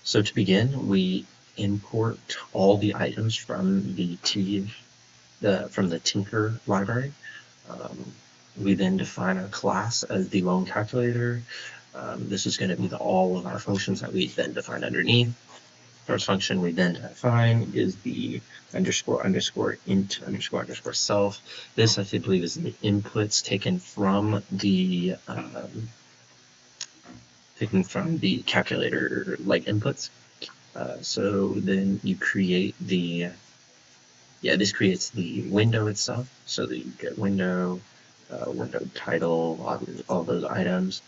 So to begin, we import all the items from the Tinker library. We then define our class as the loan calculator. This is going to be all of our functions that we then define underneath. First function we then define is the underscore underscore int underscore underscore self. This I believe is the inputs taken from the calculator like inputs. So then you create this creates the window itself. So that you get window, window title, all those items,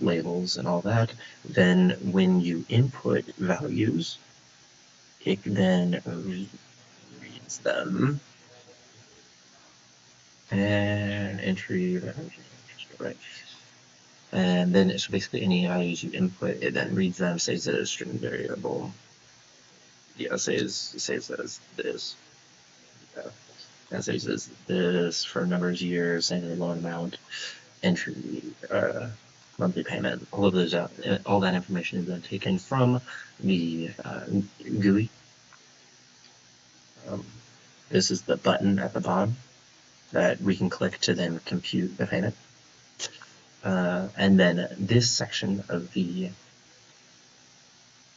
labels and all that. Then when you input values, it then reads them and entry, right? And then so basically any values you input, it then reads them, saves it as a string variable. Yeah, saves it as this. Yeah. And saves it as this for numbers, years, and loan amount, entry, monthly payment. All of those, all that information is then taken from the GUI. This is the button at the bottom that we can click to then compute the payment. And then this section of the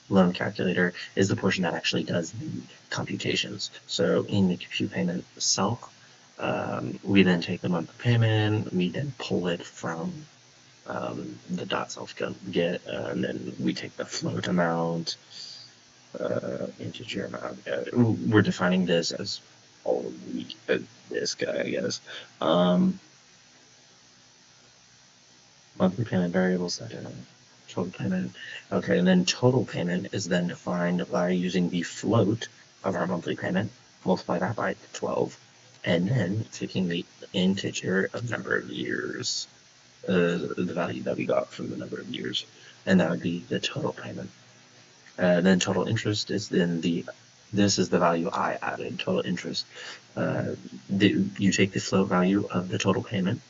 loan calculator is the portion that actually does the computations. So in the compute payment itself, we then take the monthly payment, we then pull it from the dot self get, and then we take the float amount, integer amount. We're defining this as all this guy, I guess. Monthly payment variables, total payment. Okay, and then total payment is then defined by using the float of our monthly payment, multiply that by 12, and then taking the integer of number of years, the value that we got from the number of years, and that would be the total payment. Then total interest is then this is the value I added, total interest. You take the float value of the total payment,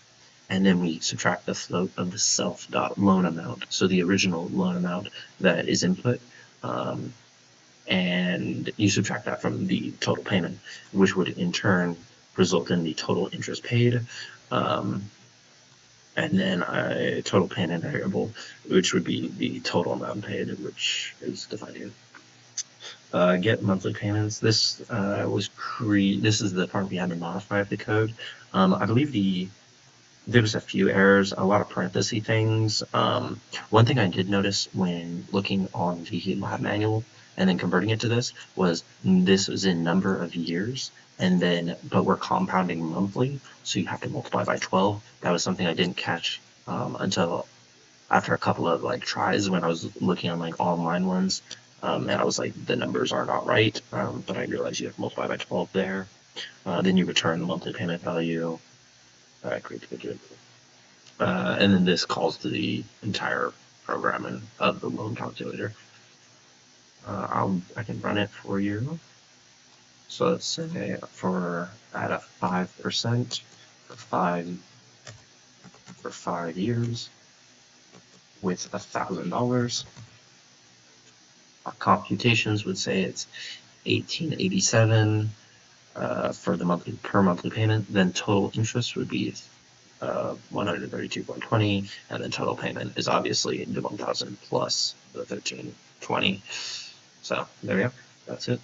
and then we subtract the float of the self.loan amount, so the original loan amount that is input, and you subtract that from the total payment, which would in turn result in the total interest paid, and then a total payment variable, which would be the total amount paid, which is defined here. Get monthly payments. This this is the part we had to modify the code. I believe there was a few errors, a lot of parenthesis things. One thing I did notice when looking on the lab manual and then converting it to this was in number of years, and then but we're compounding monthly, so you have to multiply by 12. That was something I didn't catch until after a couple of tries when I was looking on online ones, and I was like, the numbers are not right, but I realized you have to multiply by 12 there. Then you return the monthly payment value. Create the widget. And then this calls to the entire programming of the loan calculator. I can run it for you. So let's say at a 5% for 5 years with $1,000. Our computations would say it's 1887 for the per monthly payment. Then total interest would be 132.20, and then total payment is obviously the 1,000 plus the 1320. So there we go. That's it.